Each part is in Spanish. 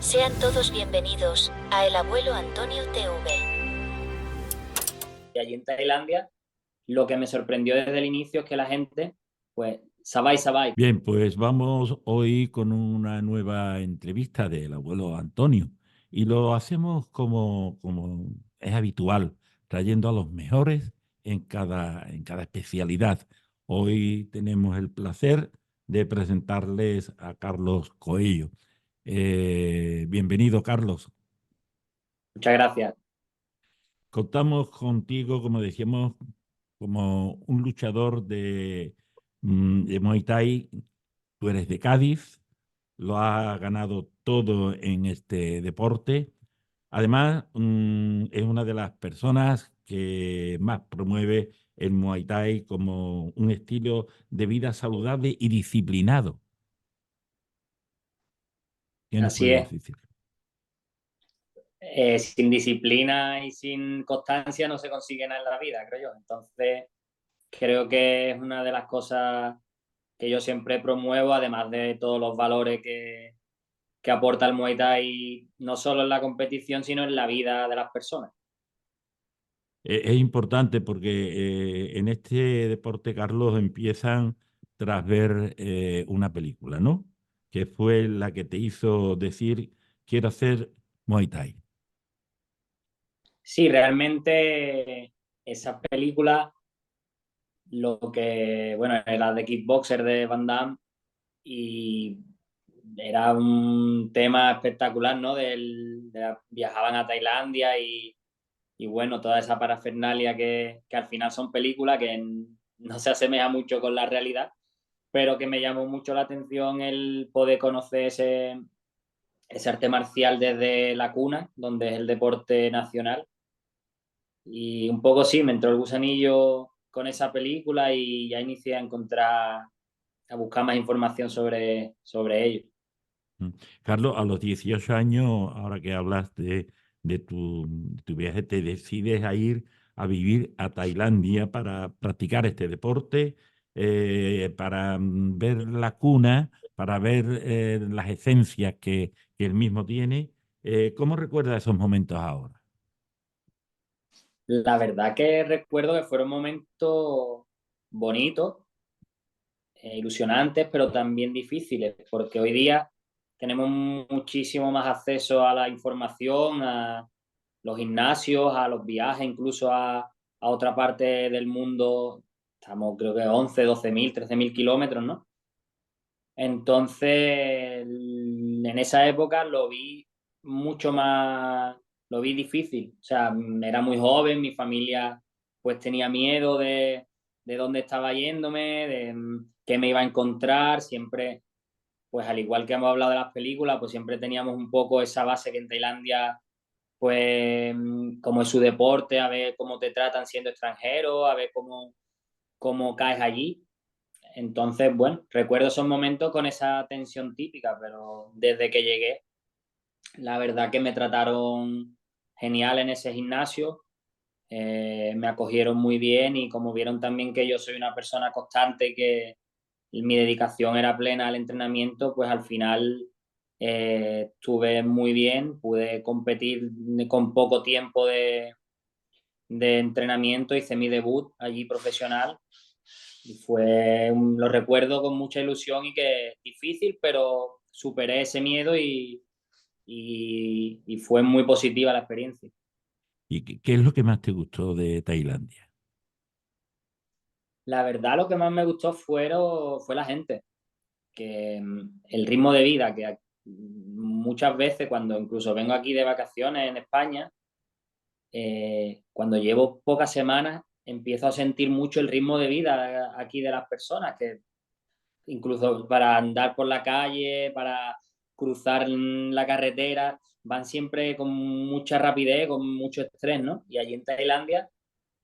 Sean todos bienvenidos a El Abuelo Antonio TV. Y allí en Tailandia, lo que me sorprendió desde el inicio es que la gente, pues, sabai sabai. Bien, pues vamos hoy con una nueva entrevista del abuelo Antonio y lo hacemos como es habitual, trayendo a los mejores en cada especialidad. Hoy tenemos el placer de presentarles a Carlos Coello. Bienvenido, Carlos. Muchas gracias. Contamos contigo, como decíamos, como un luchador de Muay Thai. Tú eres de Cádiz, lo has ganado todo en este deporte. Además, es una de las personas que más promueve el Muay Thai como un estilo de vida saludable y disciplinado. ¿Qué nos Así puedes es. decir? Sin disciplina y sin constancia no se consigue nada en la vida, creo yo. Entonces, creo que es una de las cosas que yo siempre promuevo, además de todos los valores que aporta el Muay Thai, no solo en la competición, sino en la vida de las personas. Es importante porque en este deporte, Carlos, empiezan tras ver una película, ¿no? Que fue la que te hizo decir, quiero hacer Muay Thai. Sí, realmente esa película, bueno, era de Kickboxer de Van Damme y era un tema espectacular, ¿no? Viajaban a Tailandia y bueno, toda esa parafernalia que al final son películas que no se asemeja mucho con la realidad, pero que me llamó mucho la atención el poder conocer ese arte marcial desde la cuna, donde es el deporte nacional. Y un poco sí, me entró el gusanillo con esa película y ya inicié a buscar más información sobre ello. Mm. Carlos, a los 18 años, ahora que hablas de tu viaje, te decides a ir a vivir a Tailandia para practicar este deporte, para ver la cuna, para ver las esencias que él mismo tiene. ¿Cómo recuerdas esos momentos ahora? La verdad que recuerdo que fueron momentos bonitos, ilusionantes, pero también difíciles, porque hoy día tenemos muchísimo más acceso a la información, a los gimnasios, a los viajes, incluso a otra parte del mundo. Estamos creo que 11, 12.000, 13.000 kilómetros, ¿no? Entonces, en esa época lo vi mucho más, lo vi difícil. O sea, era muy joven, mi familia pues tenía miedo de dónde estaba yéndome, de qué me iba a encontrar. Siempre, pues al igual que hemos hablado de las películas, pues siempre teníamos un poco esa base que en Tailandia, pues como es su deporte, a ver cómo te tratan siendo extranjero, a ver cómo caes allí. Entonces, bueno, recuerdo esos momentos con esa tensión típica, pero desde que llegué, la verdad que me trataron genial en ese gimnasio, me acogieron muy bien y como vieron también que yo soy una persona constante y que mi dedicación era plena al entrenamiento, pues al final estuve muy bien, pude competir con poco tiempo de entrenamiento, hice mi debut allí profesional y lo recuerdo con mucha ilusión y que es difícil, pero superé ese miedo y fue muy positiva la experiencia. ¿Y qué es lo que más te gustó de Tailandia? La verdad, lo que más me gustó fue la gente, que el ritmo de vida, que muchas veces cuando incluso vengo aquí de vacaciones en España, cuando llevo pocas semanas, empiezo a sentir mucho el ritmo de vida aquí de las personas, que incluso para andar por la calle, para cruzar la carretera, van siempre con mucha rapidez, con mucho estrés, ¿no? Y allí en Tailandia,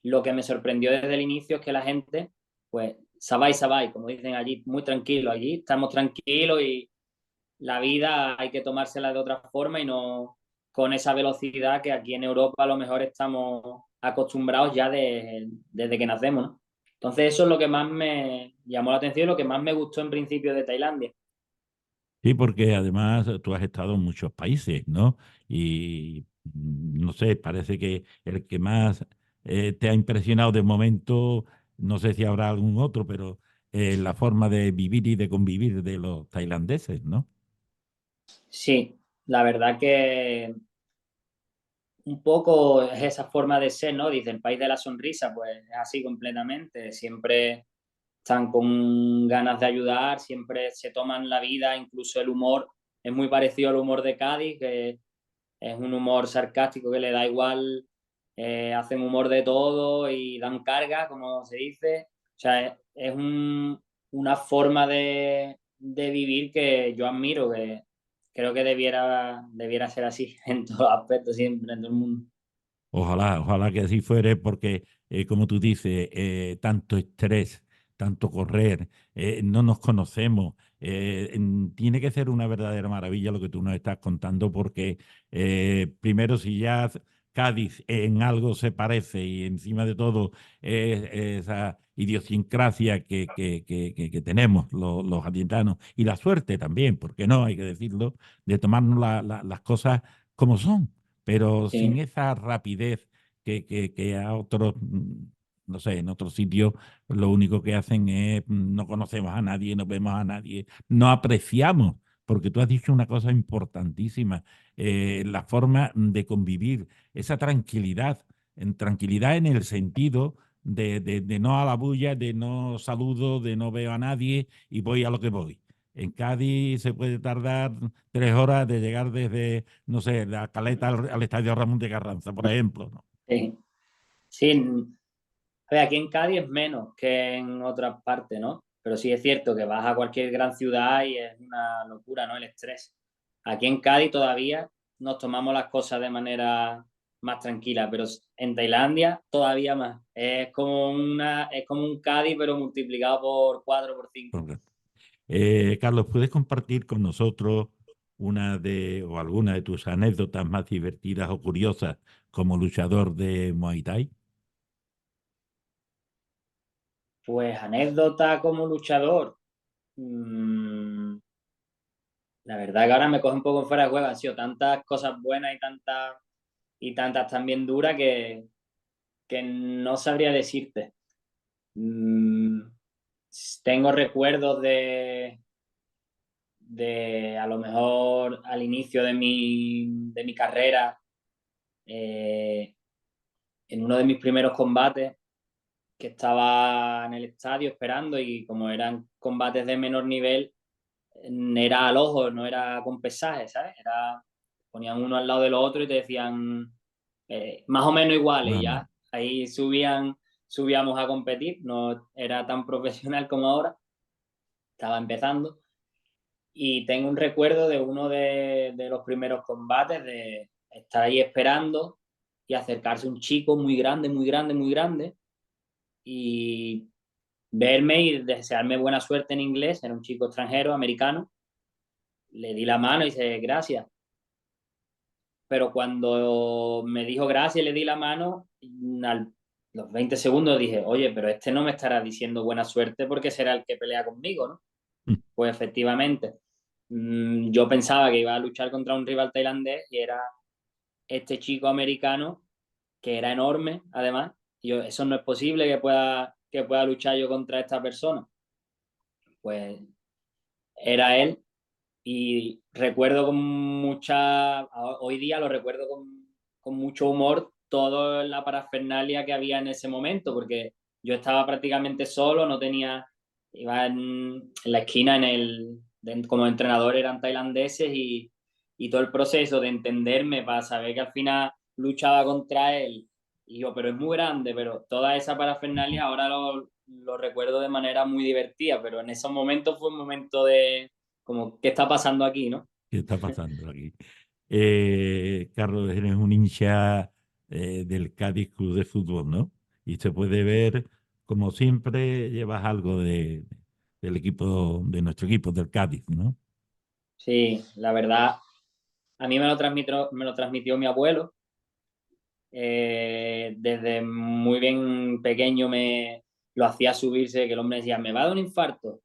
lo que me sorprendió desde el inicio es que la gente, pues, sabai sabai, como dicen allí, muy tranquilo. Allí estamos tranquilos y la vida hay que tomársela de otra forma y no con esa velocidad que aquí en Europa a lo mejor estamos acostumbrados ya desde que nacemos, ¿no? Entonces eso es lo que más me llamó la atención y lo que más me gustó en principio de Tailandia. Sí, porque además tú has estado en muchos países, ¿no? Y no sé, parece que el que más te ha impresionado de momento, no sé si habrá algún otro, pero la forma de vivir y de convivir de los tailandeses, ¿no? Sí, la verdad que un poco es esa forma de ser, ¿no? Dice el país de la sonrisa, pues es así completamente. Siempre están con ganas de ayudar, siempre se toman la vida, incluso el humor es muy parecido al humor de Cádiz, que es un humor sarcástico que le da igual, hacen humor de todo y dan carga, como se dice. O sea, es una forma de vivir que yo admiro, que creo que debiera ser así en todos los aspectos, siempre, en todo el mundo. Ojalá, ojalá que así fuere, porque como tú dices, tanto estrés, tanto correr, no nos conocemos. Tiene que ser una verdadera maravilla lo que tú nos estás contando, porque primero si ya Cádiz en algo se parece y encima de todo esa idiosincrasia que tenemos los gaditanos y la suerte también, porque no, hay que decirlo, de tomarnos las cosas como son, pero sin Sí, esa rapidez que a otros, no sé, en otros sitios lo único que hacen es no conocemos a nadie, no vemos a nadie, no apreciamos, porque tú has dicho una cosa importantísima, la forma de convivir, esa tranquilidad, tranquilidad en el sentido de no a la bulla, de no saludo, de no veo a nadie y voy a lo que voy. En Cádiz se puede tardar 3 horas de llegar desde, no sé, la Caleta al Estadio Ramón de Carranza, por ejemplo, ¿no? sí. Sí, a ver, aquí en Cádiz es menos que en otras partes, ¿no? Pero sí es cierto que vas a cualquier gran ciudad y es una locura, ¿no? El estrés. Aquí en Cádiz todavía nos tomamos las cosas de manera más tranquila, pero en Tailandia todavía más. Es como un Cádiz, pero multiplicado por 4 por 5. Carlos, ¿puedes compartir con nosotros una de o alguna de tus anécdotas más divertidas o curiosas como luchador de Muay Thai? Pues anécdota como luchador. Mm, la verdad que ahora me coge un poco fuera de juego. Han sido tantas cosas buenas y tantas también duras que no sabría decirte. Mm, tengo recuerdos de a lo mejor al inicio de mi carrera, eh, en uno de mis primeros combates, que estaba en el estadio esperando y como eran combates de menor nivel, era al ojo, no era con pesaje, ¿sabes? Ponían uno al lado del otro y te decían más o menos iguales, y Más o menos. ya ahí subíamos a competir, no era tan profesional como ahora, estaba empezando. Y tengo un recuerdo de uno de los primeros combates, de estar ahí esperando y acercarse un chico muy grande, muy grande, muy grande, y verme y desearme buena suerte en inglés. Era un chico extranjero, americano. Le di la mano y dice gracias. Pero cuando me dijo gracias y le di la mano, a los 20 segundos dije, oye, pero este no me estará diciendo buena suerte porque será el que pelea conmigo, ¿no? Pues efectivamente, yo pensaba que iba a luchar contra un rival tailandés y era este chico americano que era enorme, además. Y yo, eso no es posible que pueda luchar yo contra esta persona. Pues era él y recuerdo con hoy día lo recuerdo con mucho humor toda la parafernalia que había en ese momento, porque yo estaba prácticamente solo, no tenía, iba en la esquina como entrenador eran tailandeses y todo el proceso de entenderme para saber que al final luchaba contra él, y yo, pero es muy grande, pero toda esa parafernalia ahora lo recuerdo de manera muy divertida, pero en esos momentos fue un momento de como, ¿qué está pasando aquí, no? ¿Qué está pasando aquí? Carlos, eres un hincha del Cádiz Club de Fútbol, ¿no? Y se puede ver, como siempre, llevas algo del equipo, de nuestro equipo, del Cádiz, ¿no? Sí, la verdad, a mí me lo transmitió mi abuelo. Desde muy bien pequeño me lo hacía subirse, que el hombre decía, me va a dar un infarto.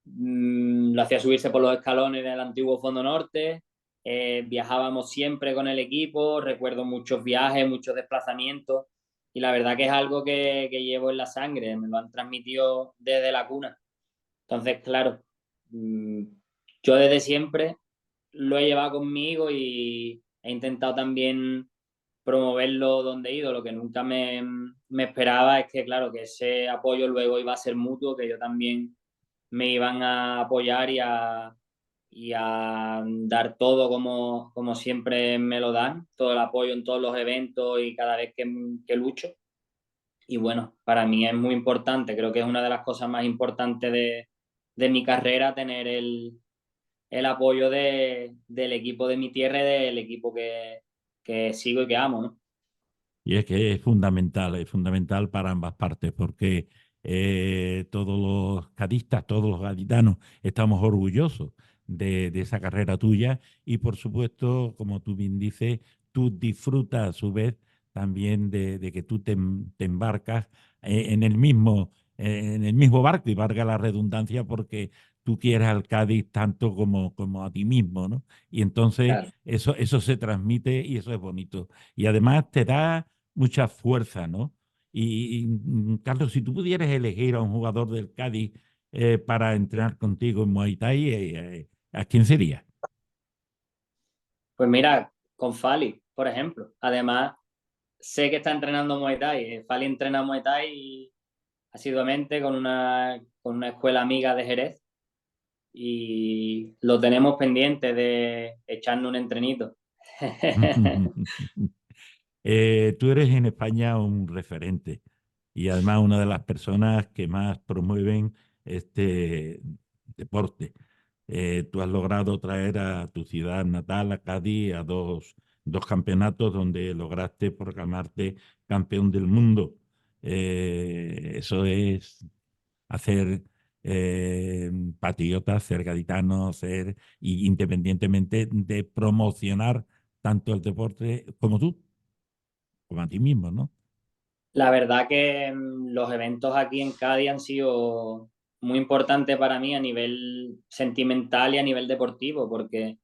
lo hacía subirse por los escalones del antiguo Fondo Norte. Viajábamos siempre con el equipo, recuerdo muchos viajes, muchos desplazamientos, y la verdad que es algo que llevo en la sangre, me lo han transmitido desde la cuna. Entonces, claro, yo desde siempre lo he llevado conmigo y he intentado también promoverlo donde he ido. Lo que nunca me esperaba es que, claro, que ese apoyo luego iba a ser mutuo, que yo también me iban a apoyar y a dar todo como siempre me lo dan, todo el apoyo en todos los eventos y cada vez que lucho. Y bueno, para mí es muy importante, creo que es una de las cosas más importantes de mi carrera, tener el apoyo del equipo de mi tierra y del equipo que sigo y que amo, ¿no? Y es fundamental para ambas partes, porque todos los cadistas, todos los gaditanos, estamos orgullosos de esa carrera tuya y, por supuesto, como tú bien dices, tú disfrutas a su vez también de que tú te embarcas en el mismo barco, y valga la redundancia, porque tú quieres al Cádiz tanto como a ti mismo, ¿no? Y entonces Claro. eso se transmite y eso es bonito. Y además te da mucha fuerza, ¿no? Carlos, si tú pudieras elegir a un jugador del Cádiz para entrenar contigo en Muay Thai, ¿a quién sería? Pues mira, con Fali, por ejemplo. Además, sé que está entrenando Muay Thai. Fali entrena Muay Thai asiduamente con una escuela amiga de Jerez y lo tenemos pendiente de echarnos un entrenito. Tú eres en España un referente y además una de las personas que más promueven este deporte. Tú has logrado traer a tu ciudad natal, a Cádiz, a dos campeonatos donde lograste proclamarte campeón del mundo. Eso es hacer patriotas, ser gaditanos, y independientemente de promocionar tanto el deporte como tú, como a ti mismo, ¿no? La verdad que los eventos aquí en Cádiz han sido muy importantes para mí a nivel sentimental y a nivel deportivo, porque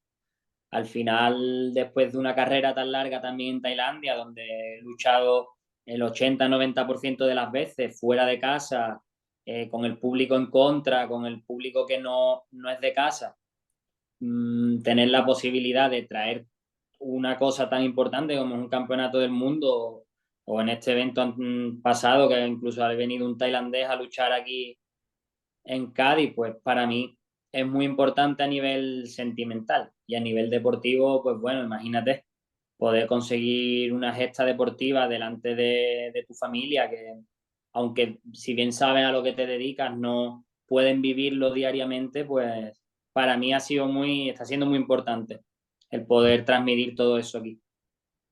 al final, después de una carrera tan larga también en Tailandia, donde he luchado el 80-90% de las veces fuera de casa, con el público en contra, con el público que no es de casa, tener la posibilidad de traer una cosa tan importante como un campeonato del mundo o en este evento pasado, que incluso ha venido un tailandés a luchar aquí en Cádiz, pues para mí es muy importante a nivel sentimental y a nivel deportivo, pues bueno, imagínate poder conseguir una gesta deportiva delante de tu familia, que aunque si bien saben a lo que te dedicas, no pueden vivirlo diariamente, pues para mí está siendo muy importante el poder transmitir todo eso aquí.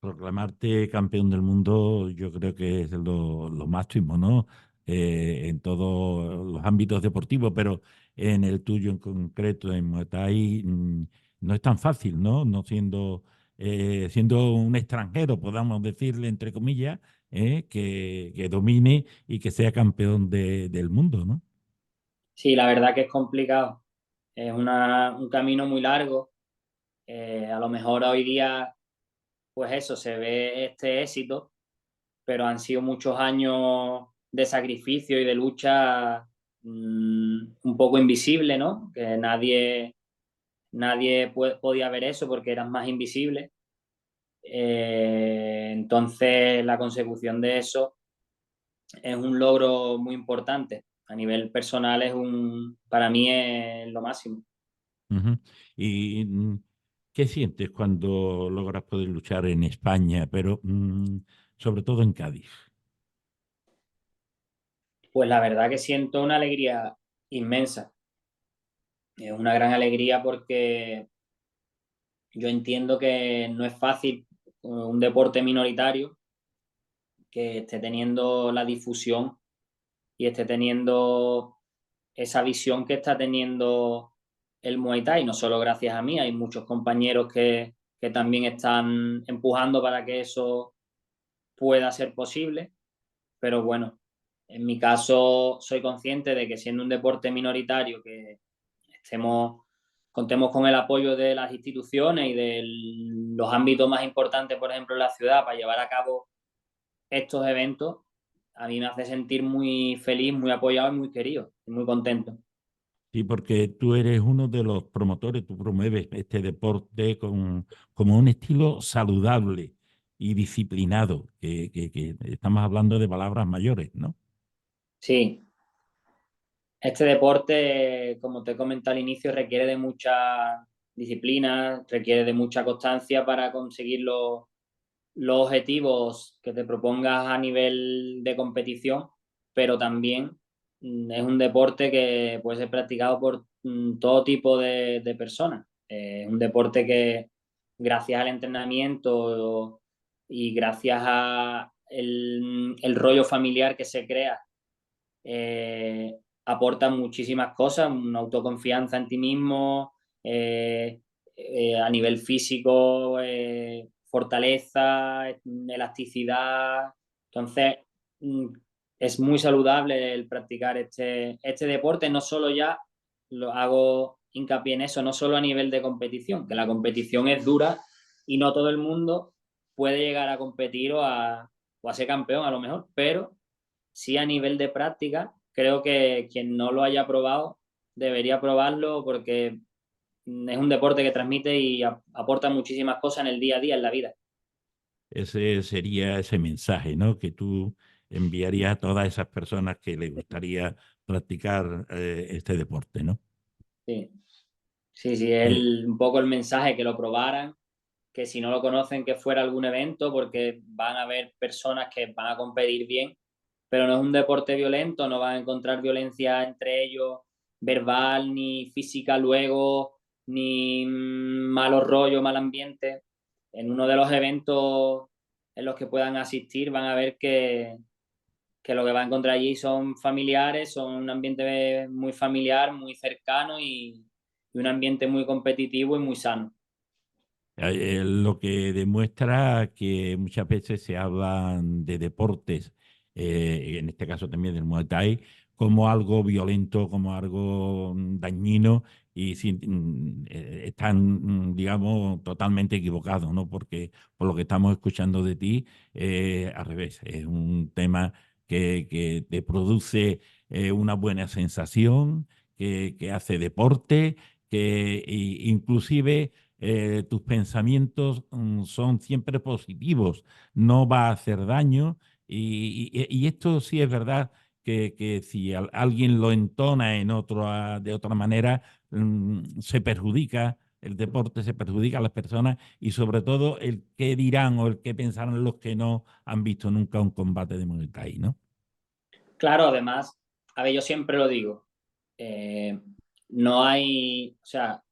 Proclamarte campeón del mundo, yo creo que es lo máximo, ¿no? En todos los ámbitos deportivos, pero en el tuyo en concreto, en Muay Thai, no es tan fácil, ¿no? No siendo un extranjero, podamos decirle, entre comillas, que domine y que sea campeón del mundo, ¿no? Sí, la verdad que es complicado. Es un camino muy largo. A lo mejor hoy día, pues eso, se ve este éxito, pero han sido muchos años de sacrificio y de lucha un poco invisible, ¿no? Que nadie podía ver eso porque eran más invisibles. Entonces, la consecución de eso es un logro muy importante. A nivel personal para mí es lo máximo. Ujú. ¿Y qué sientes cuando logras poder luchar en España, pero sobre todo en Cádiz? Pues la verdad que siento una alegría inmensa. Es una gran alegría porque yo entiendo que no es fácil un deporte minoritario que esté teniendo la difusión y esté teniendo esa visión que está teniendo el Muay Thai, no solo gracias a mí, hay muchos compañeros que también están empujando para que eso pueda ser posible, pero bueno, en mi caso soy consciente de que siendo un deporte minoritario contemos con el apoyo de las instituciones y de los ámbitos más importantes, por ejemplo, en la ciudad, para llevar a cabo estos eventos, a mí me hace sentir muy feliz, muy apoyado y muy querido, muy contento. Sí, porque tú eres uno de los promotores, tú promueves este deporte como un estilo saludable y disciplinado, que estamos hablando de palabras mayores, ¿no? Sí, este deporte, como te he comentado al inicio, requiere de mucha disciplina, requiere de mucha constancia para conseguir los objetivos que te propongas a nivel de competición, pero también es un deporte que puede ser practicado por todo tipo de personas. Es un deporte que gracias al entrenamiento y gracias a el rollo familiar que se crea, eh, aporta muchísimas cosas, una autoconfianza en ti mismo, a nivel físico, fortaleza, elasticidad. Entonces, mm, es muy saludable el practicar este deporte, no solo ya, lo hago hincapié en eso, no solo a nivel de competición, que la competición es dura y no todo el mundo puede llegar a competir o a ser campeón a lo mejor, pero sí a nivel de práctica, creo que quien no lo haya probado debería probarlo porque es un deporte que transmite y aporta muchísimas cosas en el día a día, en la vida. Ese sería ese mensaje, ¿no? Que tú enviarías a todas esas personas que les gustaría practicar este deporte, ¿no? Sí, sí, sí, es Eh, un poco el mensaje, que lo probaran, que si no lo conocen, que fuera algún evento, porque van a haber personas que van a competir bien, pero no es un deporte violento, no van a encontrar violencia entre ellos, verbal ni física luego, ni malos rollos, mal ambiente. En uno de los eventos en los que puedan asistir van a ver que lo que va a encontrar allí son familiares, son un ambiente muy familiar, muy cercano y un ambiente muy competitivo y muy sano. Lo que demuestra que muchas veces se hablan de deportes, en este caso también del Muay Thai, como algo violento, como algo dañino, y están, digamos, totalmente equivocados, ¿no? Porque por lo que estamos escuchando de ti, al revés, es un tema que te produce una buena sensación, que hace deporte, inclusive tus pensamientos son siempre positivos, no va a hacer daño y esto sí es verdad que si alguien lo entona de otra manera, se perjudica el deporte, se perjudica a las personas y sobre todo el qué dirán o el qué pensarán los que no han visto nunca un combate de Muay Thai, ¿no? Claro, además, a ver, yo siempre lo digo, eh, no hay, o sea,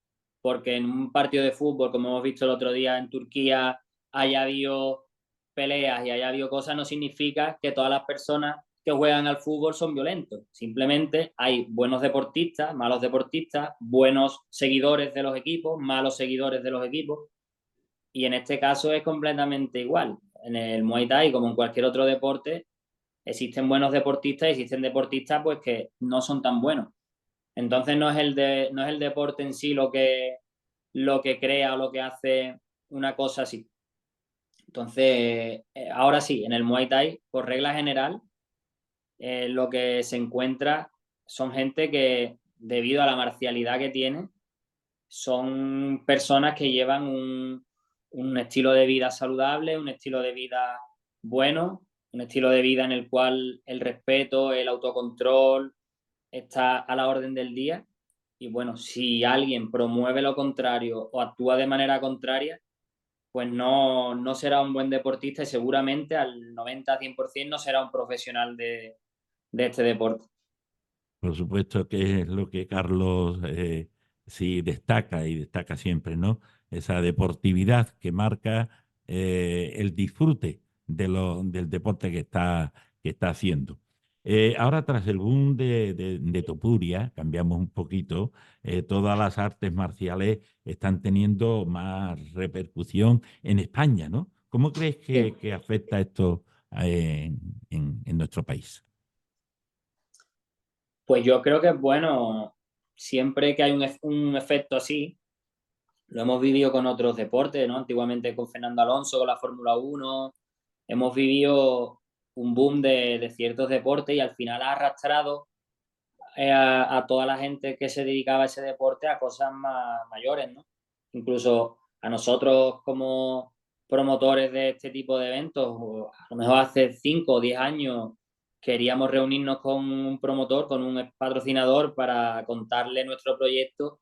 porque en un partido de fútbol, como hemos visto el otro día en Turquía, haya habido peleas y haya habido cosas, no significa que todas las personas que juegan al fútbol son violentos. Simplemente hay buenos deportistas, malos deportistas, buenos seguidores de los equipos, malos seguidores de los equipos. Y en este caso es completamente igual. En el Muay Thai, como en cualquier otro deporte, existen buenos deportistas y existen deportistas pues que no son tan buenos. Entonces no es el deporte en sí lo que crea o lo que hace una cosa así. Entonces, ahora sí, en el Muay Thai, por regla general, lo que se encuentra son gente que, debido a la marcialidad que tiene, son personas que llevan un estilo de vida saludable, un estilo de vida bueno, un estilo de vida en el cual el respeto, el autocontrol está a la orden del día. Y bueno, si alguien promueve lo contrario o actúa de manera contraria, pues no será un buen deportista y seguramente al 90-100% no será un profesional de este deporte. Por supuesto que es lo que Carlos sí destaca y destaca siempre, ¿no? Esa deportividad que marca el disfrute del deporte que está haciendo. Ahora, tras el boom de Topuria, cambiamos un poquito, todas las artes marciales están teniendo más repercusión en España, ¿no? ¿Cómo crees Sí. que afecta esto en nuestro país? Pues yo creo que es bueno, siempre que hay un efecto así, lo hemos vivido con otros deportes, ¿no? Antiguamente con Fernando Alonso, con la Fórmula 1, hemos vivido un boom de ciertos deportes y al final ha arrastrado a toda la gente que se dedicaba a ese deporte a cosas más mayores, ¿no? Incluso a nosotros como promotores de este tipo de eventos, o a lo mejor hace 5 o 10 años queríamos reunirnos con un promotor, con un patrocinador para contarle nuestro proyecto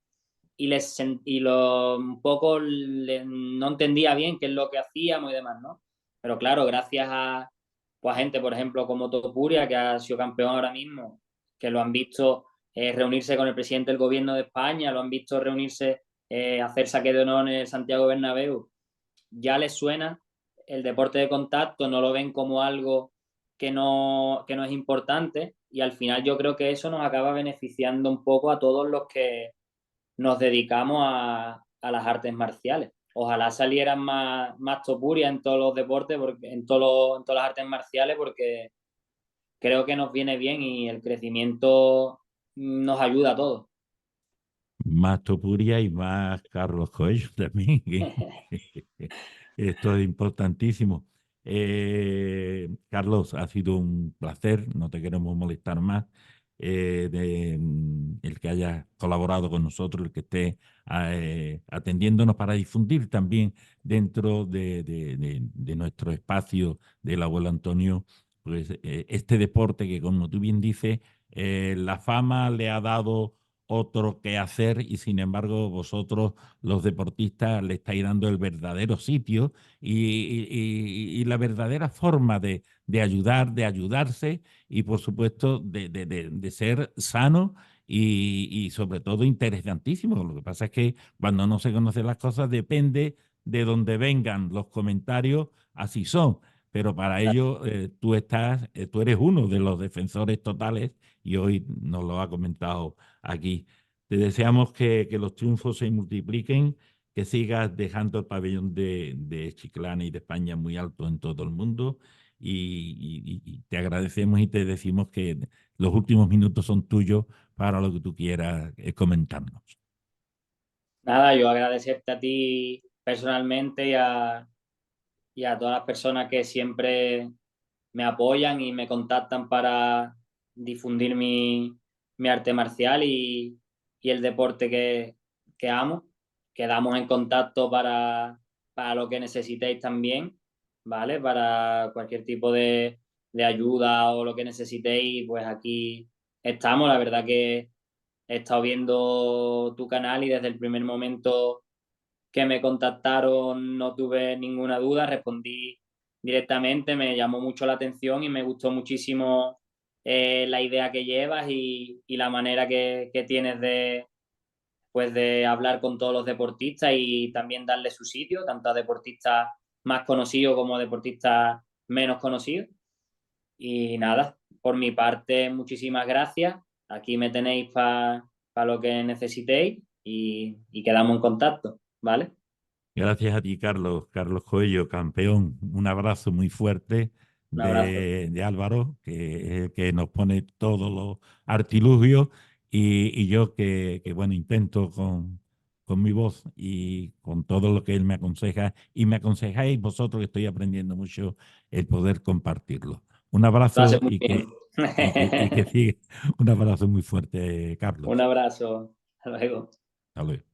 un poco no entendía bien qué es lo que hacíamos y demás, ¿no? Pero claro, gracias a, pues, a gente, por ejemplo, como Topuria, que ha sido campeón ahora mismo, que lo han visto reunirse con el presidente del gobierno de España, lo han visto reunirse, hacer saque de honor en el Santiago Bernabéu, ya les suena el deporte de contacto, no lo ven como algo que no es importante y al final yo creo que eso nos acaba beneficiando un poco a todos los que nos dedicamos a las artes marciales. Ojalá salieran más Topuria en todos los deportes, porque, en todas las artes marciales, porque creo que nos viene bien y el crecimiento nos ayuda a todos. Más Topuria y más Carlos Coelho también. Esto es importantísimo. Carlos, ha sido un placer, no te queremos molestar más. El que haya colaborado con nosotros, el que esté atendiéndonos para difundir también dentro de nuestro espacio del abuelo Antonio, pues este deporte que, como tú bien dices, la fama le ha dado otro que hacer y sin embargo vosotros los deportistas le estáis dando el verdadero sitio y la verdadera forma de ayudar, de ayudarse y por supuesto de ser sano y sobre todo interesantísimo. Lo que pasa es que cuando no se conocen las cosas depende de dónde vengan los comentarios, así son. Pero para ello tú eres uno de los defensores totales y hoy nos lo ha comentado aquí. Te deseamos que los triunfos se multipliquen, que sigas dejando el pabellón de Chiclana y de España muy alto en todo el mundo y te agradecemos y te decimos que los últimos minutos son tuyos para lo que tú quieras comentarnos. Nada, yo agradecerte a ti personalmente y a todas las personas que siempre me apoyan y me contactan para difundir mi arte marcial y el deporte que amo. Quedamos en contacto para lo que necesitéis también, ¿vale? Para cualquier tipo de ayuda o lo que necesitéis, pues aquí estamos. La verdad que he estado viendo tu canal y desde el primer momento que me contactaron no tuve ninguna duda, respondí directamente, me llamó mucho la atención y me gustó muchísimo la idea que llevas y la manera que tienes pues de hablar con todos los deportistas y también darle su sitio, tanto a deportistas más conocidos como a deportistas menos conocidos. Y nada, por mi parte, muchísimas gracias. Aquí me tenéis para lo que necesitéis y quedamos en contacto, ¿vale? Gracias a ti, Carlos. Carlos Coello, campeón. Un abrazo muy fuerte Un abrazo. de Álvaro, que nos pone todos los artilugios, y yo bueno, intento con mi voz y con todo lo que él me aconseja, y me aconsejáis vosotros que estoy aprendiendo mucho el poder compartirlo. Un Lo abrazo haces muy bien. y que siga. Un abrazo muy fuerte, Carlos. Un abrazo. Hasta luego. Hasta luego.